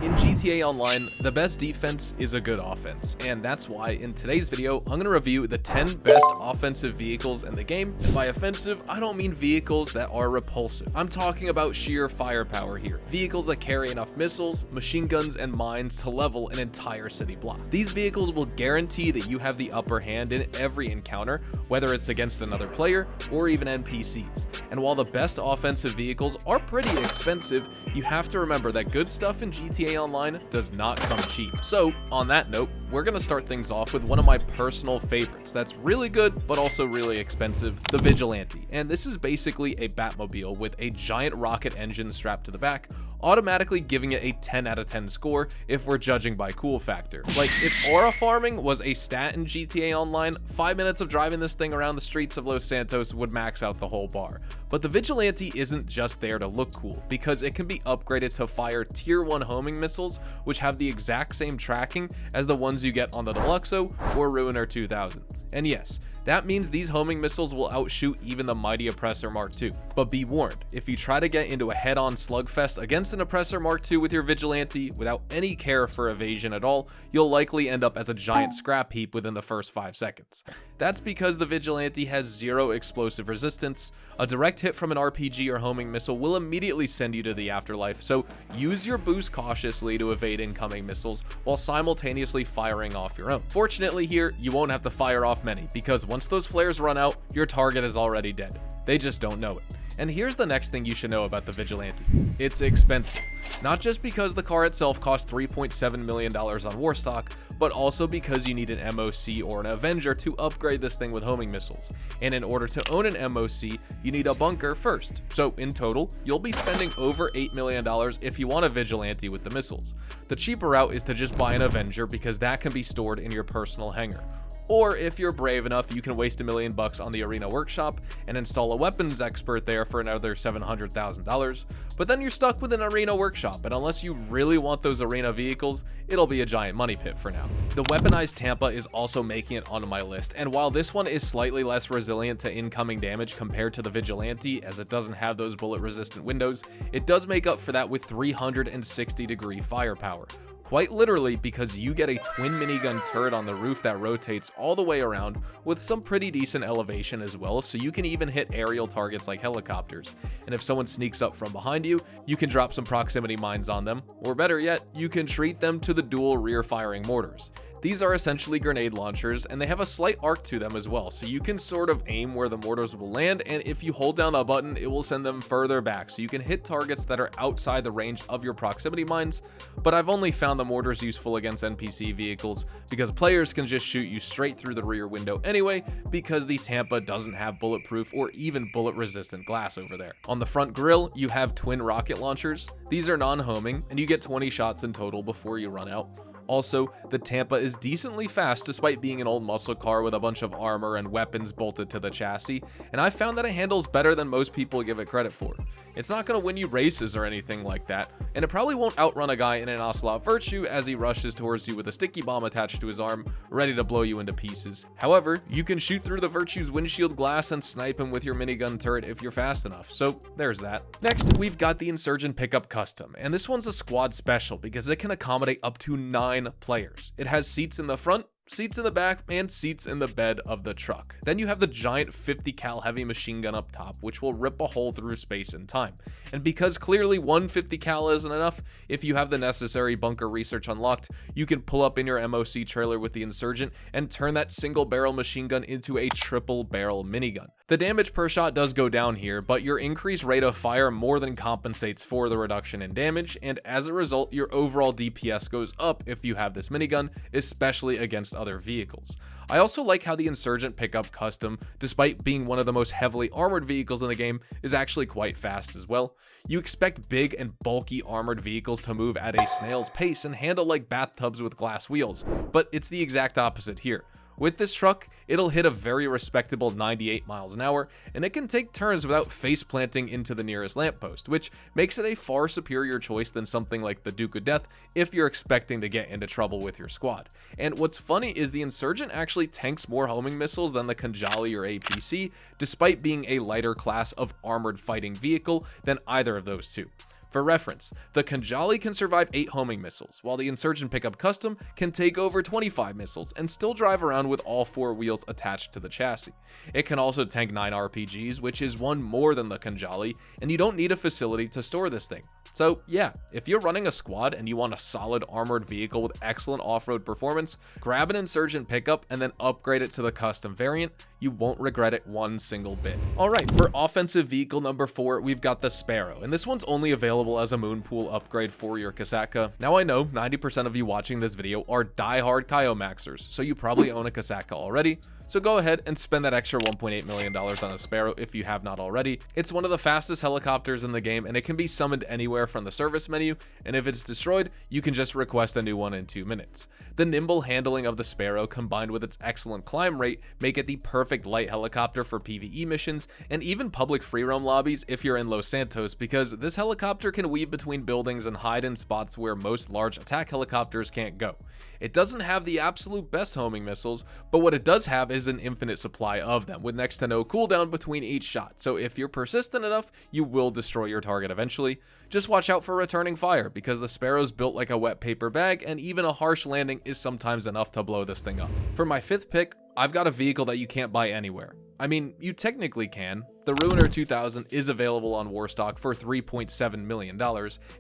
In GTA Online, the best defense is a good offense, and that's why in today's video, I'm going to review the 10 best offensive vehicles in the game. And by offensive, I don't mean vehicles that are repulsive. I'm talking about sheer firepower here. Vehicles that carry enough missiles, machine guns, and mines to level an entire city block. These vehicles will guarantee that you have the upper hand in every encounter, whether it's against another player or even NPCs. And while the best offensive vehicles are pretty expensive, you have to remember that good stuff in GTA Online does not come cheap. So on that note, we're going to start things off with one of my personal favorites that's really good but also really expensive, the Vigilante. And this is basically a Batmobile with a giant rocket engine strapped to the back, automatically giving it a 10 out of 10 score if we're judging by cool factor. Like, if aura farming was a stat in GTA Online, 5 minutes of driving this thing around the streets of Los Santos would max out the whole bar. But the Vigilante isn't just there to look cool, because it can be upgraded to fire tier 1 homing missiles, which have the exact same tracking as the ones you get on the Deluxo or Ruiner 2000. And yes, that means these homing missiles will outshoot even the mighty Oppressor Mark II. But be warned, if you try to get into a head-on slugfest against an Oppressor Mark II with your Vigilante without any care for evasion at all, you'll likely end up as a giant scrap heap within the first 5 seconds. That's because the Vigilante has 0 explosive resistance. A direct hit from an RPG or homing missile will immediately send you to the afterlife, so use your boost cautiously to evade incoming missiles while simultaneously firing off your own. Fortunately here, you won't have to fire off many, because once those flares run out, your target is already dead. They just don't know it. And here's the next thing you should know about the Vigilante. It's expensive. Not just because the car itself costs $3.7 million on war stock, but also because you need an MOC or an Avenger to upgrade this thing with homing missiles. And in order to own an MOC, you need a bunker first. So in total, you'll be spending over $8 million if you want a Vigilante with the missiles. The cheaper route is to just buy an Avenger, because that can be stored in your personal hangar. Or if you're brave enough, you can waste $1 million on the Arena Workshop and install a weapons expert there for another $700,000. But then you're stuck with an Arena Workshop, and unless you really want those Arena vehicles, it'll be a giant money pit for now. The Weaponized Tampa is also making it onto my list, and while this one is slightly less resilient to incoming damage compared to the Vigilante, as it doesn't have those bullet-resistant windows, it does make up for that with 360-degree firepower. Quite literally, because you get a twin minigun turret on the roof that rotates all the way around with some pretty decent elevation as well, so you can even hit aerial targets like helicopters. And if someone sneaks up from behind you, you can drop some proximity mines on them, or better yet, you can treat them to the dual rear firing mortars. These are essentially grenade launchers, and they have a slight arc to them as well, so you can sort of aim where the mortars will land, and if you hold down the button, it will send them further back, so you can hit targets that are outside the range of your proximity mines. But I've only found the mortars useful against NPC vehicles, because players can just shoot you straight through the rear window anyway, because the Tampa doesn't have bulletproof or even bullet-resistant glass over there. On the front grille, you have twin rocket launchers. These are non-homing, and you get 20 shots in total before you run out. Also, the Tampa is decently fast despite being an old muscle car with a bunch of armor and weapons bolted to the chassis, and I found that it handles better than most people give it credit for. It's not going to win you races or anything like that, and it probably won't outrun a guy in an Ocelot Virtue as he rushes towards you with a sticky bomb attached to his arm, ready to blow you into pieces. However, you can shoot through the Virtue's windshield glass and snipe him with your minigun turret if you're fast enough, so there's that. Next, we've got the Insurgent Pickup Custom, and this one's a squad special because it can accommodate up to 9 players. It has seats in the front, seats in the back, and seats in the bed of the truck. Then you have the giant 50 cal heavy machine gun up top, which will rip a hole through space and time. And because clearly 150 cal isn't enough, if you have the necessary bunker research unlocked, you can pull up in your MOC trailer with the Insurgent and turn that single barrel machine gun into a triple barrel minigun. The damage per shot does go down here, but your increased rate of fire more than compensates for the reduction in damage, and as a result, your overall DPS goes up if you have this minigun, especially against other vehicles. I also like how the Insurgent Pickup Custom, despite being one of the most heavily armored vehicles in the game, is actually quite fast as well. You expect big and bulky armored vehicles to move at a snail's pace and handle like bathtubs with glass wheels, but it's the exact opposite here. With this truck, it'll hit a very respectable 98 miles an hour, and it can take turns without face planting into the nearest lamppost, which makes it a far superior choice than something like the Duke of Death if you're expecting to get into trouble with your squad. And what's funny is the Insurgent actually tanks more homing missiles than the Khanjali or APC, despite being a lighter class of armored fighting vehicle than either of those two. For reference, the Conjali can survive 8 homing missiles, while the Insurgent Pickup Custom can take over 25 missiles and still drive around with all 4 wheels attached to the chassis. It can also tank 9 RPGs, which is 1 more than the Conjali, and you don't need a facility to store this thing. So yeah, if you're running a squad and you want a solid armored vehicle with excellent off-road performance, grab an Insurgent pickup and then upgrade it to the custom variant. You won't regret it one single bit. Alright, for offensive vehicle number 4, we've got the Sparrow, and this one's only available as a Moonpool upgrade for your Kasaka. Now I know 90% of you watching this video are die-hard Kaiomaxers, so you probably own a Kasaka already. So go ahead and spend that extra $1.8 million on a Sparrow if you have not already. It's one of the fastest helicopters in the game, and it can be summoned anywhere from the service menu, and if it's destroyed, you can just request a new one in 2 minutes. The nimble handling of the Sparrow combined with its excellent climb rate make it the perfect light helicopter for PvE missions and even public free roam lobbies if you're in Los Santos, because this helicopter can weave between buildings and hide in spots where most large attack helicopters can't go. It doesn't have the absolute best homing missiles, but what it does have is an infinite supply of them, with next to no cooldown between each shot, so if you're persistent enough, you will destroy your target eventually. Just watch out for returning fire, because the Sparrow's built like a wet paper bag, and even a harsh landing is sometimes enough to blow this thing up. For my 5th pick, I've got a vehicle that you can't buy anywhere. I mean, you technically can. The Ruiner 2000 is available on Warstock for $3.7 million,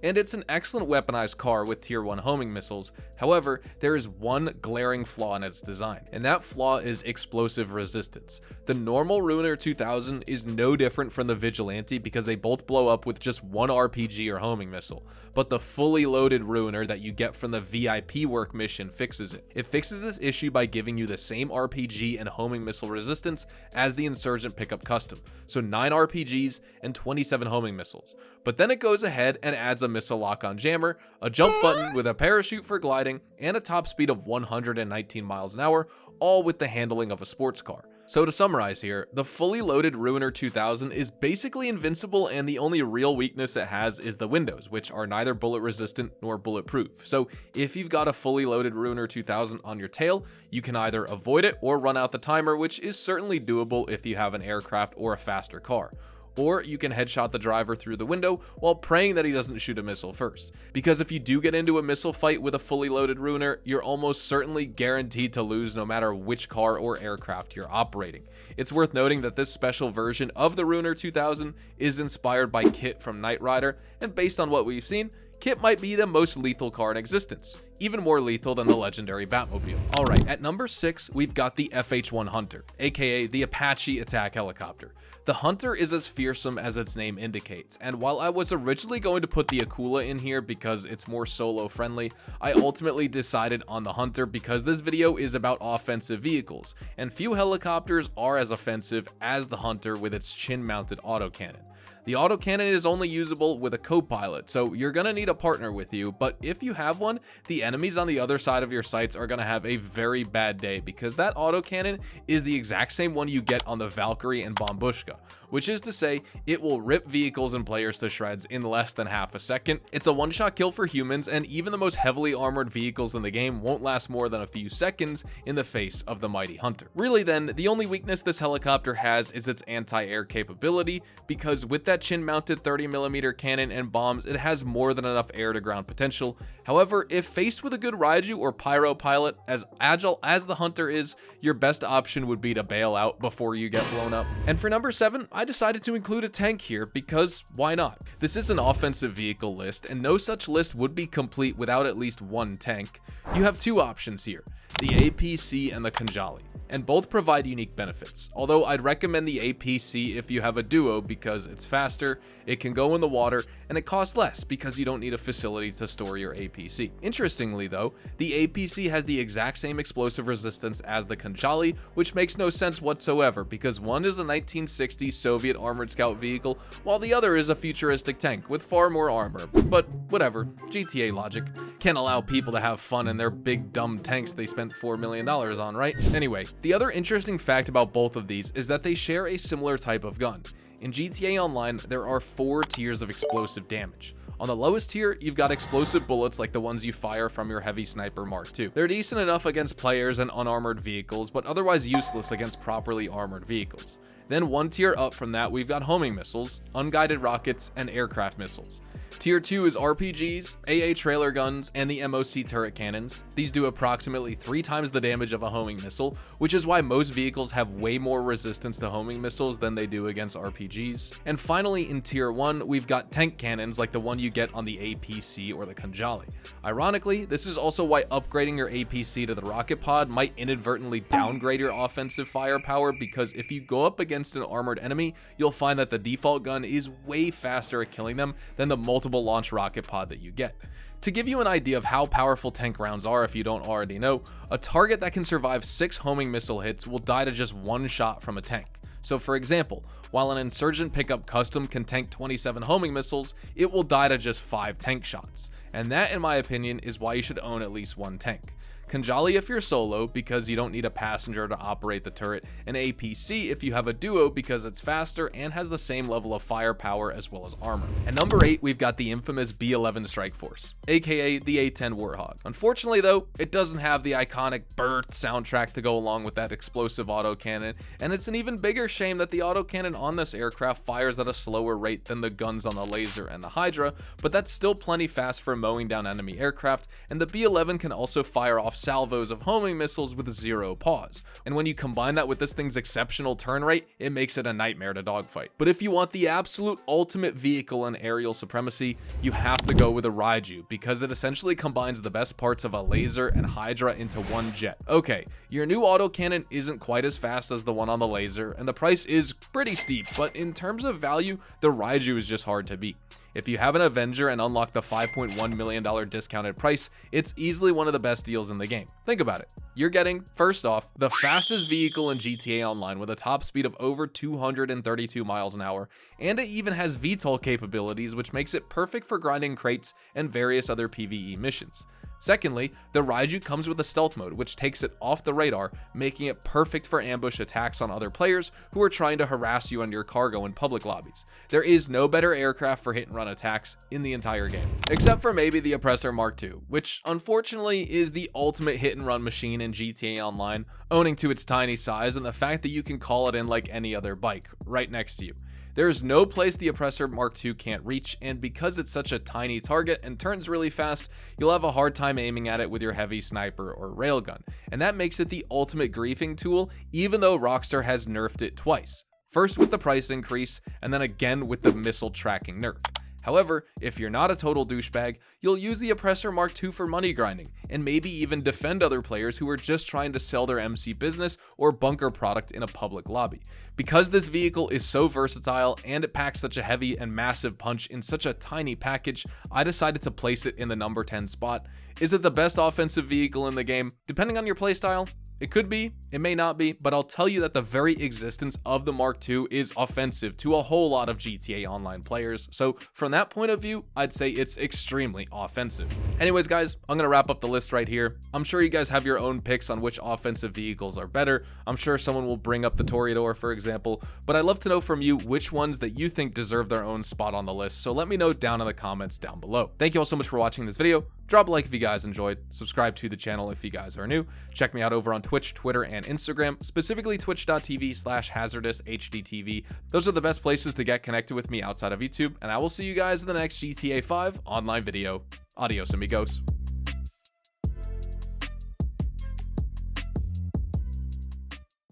and it's an excellent weaponized car with tier 1 homing missiles. However, there is one glaring flaw in its design, and that flaw is explosive resistance. The normal Ruiner 2000 is no different from the Vigilante because they both blow up with just 1 RPG or homing missile, but the fully loaded Ruiner that you get from the VIP work mission fixes it. It fixes this issue by giving you the same RPG and homing missile resistance as the Insurgent Pickup Custom, so 9 RPGs and 27 homing missiles. But then it goes ahead and adds a missile lock-on jammer, a jump button with a parachute for gliding, and a top speed of 119 miles an hour, all with the handling of a sports car. So to summarize here, the fully loaded Ruiner 2000 is basically invincible, and the only real weakness it has is the windows, which are neither bullet resistant nor bulletproof. So if you've got a fully loaded Ruiner 2000 on your tail, you can either avoid it or run out the timer, which is certainly doable if you have an aircraft or a faster car. Or you can headshot the driver through the window while praying that he doesn't shoot a missile first. Because if you do get into a missile fight with a fully loaded Ruiner, you're almost certainly guaranteed to lose no matter which car or aircraft you're operating. It's worth noting that this special version of the Ruiner 2000 is inspired by Kit from Knight Rider, and based on what we've seen, Kit might be the most lethal car in existence, even more lethal than the legendary Batmobile. Alright, at number 6, we've got the FH1 Hunter, aka the Apache Attack Helicopter. The Hunter is as fearsome as its name indicates, and while I was originally going to put the Akula in here because it's more solo friendly, I ultimately decided on the Hunter because this video is about offensive vehicles, and few helicopters are as offensive as the Hunter with its chin-mounted autocannon. The autocannon is only usable with a co-pilot, so you're gonna need a partner with you, but if you have one, the enemies on the other side of your sights are gonna have a very bad day because that autocannon is the exact same one you get on the Valkyrie and Bombushka, which is to say, it will rip vehicles and players to shreds in less than half a second. It's a one-shot kill for humans, and even the most heavily armored vehicles in the game won't last more than a few seconds in the face of the mighty Hunter. Really then, the only weakness this helicopter has is its anti-air capability, because with that chin-mounted 30mm cannon and bombs, it has more than enough air-to-ground potential. However, if faced with a good Raiju or Pyro pilot, as agile as the Hunter is, your best option would be to bail out before you get blown up. And for number 7, I decided to include a tank here because why not? This is an offensive vehicle list, and no such list would be complete without at least one tank. You have 2 options here, the APC and the Conjali, and both provide unique benefits, although I'd recommend the APC if you have a duo because it's faster, it can go in the water, and it costs less because you don't need a facility to store your APC. Interestingly though, the APC has the exact same explosive resistance as the Conjali, which makes no sense whatsoever because one is a 1960s Soviet armored scout vehicle while the other is a futuristic tank with far more armor. But whatever, GTA logic. Can't allow people to have fun in their big dumb tanks they spent $4 million on, right? Anyway, the other interesting fact about both of these is that they share a similar type of gun. In GTA Online, there are 4 tiers of explosive damage. On the lowest tier, you've got explosive bullets like the ones you fire from your heavy sniper Mark II. They're decent enough against players and unarmored vehicles, but otherwise useless against properly armored vehicles. Then 1 tier up from that, we've got homing missiles, unguided rockets, and aircraft missiles. Tier 2 is RPGs, AA trailer guns, and the MOC turret cannons. These do approximately 3 times the damage of a homing missile, which is why most vehicles have way more resistance to homing missiles than they do against RPGs. And finally, in Tier 1, we've got tank cannons like the one you get on the APC or the Kunjali. Ironically, this is also why upgrading your APC to the rocket pod might inadvertently downgrade your offensive firepower, because if you go up against an armored enemy, you'll find that the default gun is way faster at killing them than the multiple launch rocket pod that you get. To give you an idea of how powerful tank rounds are, if you don't already know, a target that can survive 6 homing missile hits will die to just 1 shot from a tank. So for example, while an Insurgent pickup custom can tank 27 homing missiles, it will die to just 5 tank shots. And that, in my opinion, is why you should own at least 1 tank. Kunjali if you're solo, because you don't need a passenger to operate the turret, and APC if you have a duo because it's faster and has the same level of firepower as well as armor. At number 8, we've got the infamous B11 Strike Force, aka the A10 Warthog. Unfortunately though, it doesn't have the iconic Birth soundtrack to go along with that explosive autocannon, and it's an even bigger shame that the autocannon on this aircraft fires at a slower rate than the guns on the Laser and the Hydra, but that's still plenty fast for mowing down enemy aircraft, and the B11 can also fire off salvos of homing missiles with 0 pause. And when you combine that with this thing's exceptional turn rate, it makes it a nightmare to dogfight. But if you want the absolute ultimate vehicle in aerial supremacy, you have to go with a Raiju, because it essentially combines the best parts of a Laser and Hydra into one jet. Okay, your new autocannon isn't quite as fast as the one on the Laser, and the price is pretty steep, but in terms of value, the Raiju is just hard to beat. If you have an Avenger and unlock the $5.1 million discounted price, it's easily one of the best deals in the game. Think about it. You're getting, first off, the fastest vehicle in GTA Online with a top speed of over 232 miles an hour, and it even has VTOL capabilities, which makes it perfect for grinding crates and various other PvE missions. Secondly, the Raiju comes with a stealth mode, which takes it off the radar, making it perfect for ambush attacks on other players who are trying to harass you on your cargo in public lobbies. There is no better aircraft for hit and run attacks in the entire game, except for maybe the Oppressor Mark II, which unfortunately is the ultimate hit and run machine in GTA Online, owing to its tiny size and the fact that you can call it in like any other bike, right next to you. There is no place the Oppressor Mark II can't reach, and because it's such a tiny target and turns really fast, you'll have a hard time aiming at it with your heavy sniper or railgun, and that makes it the ultimate griefing tool, even though Rockstar has nerfed it twice. First with the price increase, and then again with the missile tracking nerf. However, if you're not a total douchebag, you'll use the Oppressor Mark II for money grinding, and maybe even defend other players who are just trying to sell their MC business or bunker product in a public lobby. Because this vehicle is so versatile and it packs such a heavy and massive punch in such a tiny package, I decided to place it in the number 10 spot. Is it the best offensive vehicle in the game? Depending on your playstyle, it could be, it may not be, but I'll tell you that the very existence of the Mark II is offensive to a whole lot of GTA Online players. So from that point of view, I'd say it's extremely offensive. Anyways, guys, I'm going to wrap up the list right here. I'm sure you guys have your own picks on which offensive vehicles are better. I'm sure someone will bring up the Toreador, for example, but I'd love to know from you which ones that you think deserve their own spot on the list. So let me know down in the comments down below. Thank you all so much for watching this video. Drop a like if you guys enjoyed, subscribe to the channel if you guys are new, check me out over on Twitch, Twitter, and Instagram, specifically twitch.tv/hazardoushdtv. Those are the best places to get connected with me outside of YouTube, and I will see you guys in the next GTA 5 online video. Adios, amigos.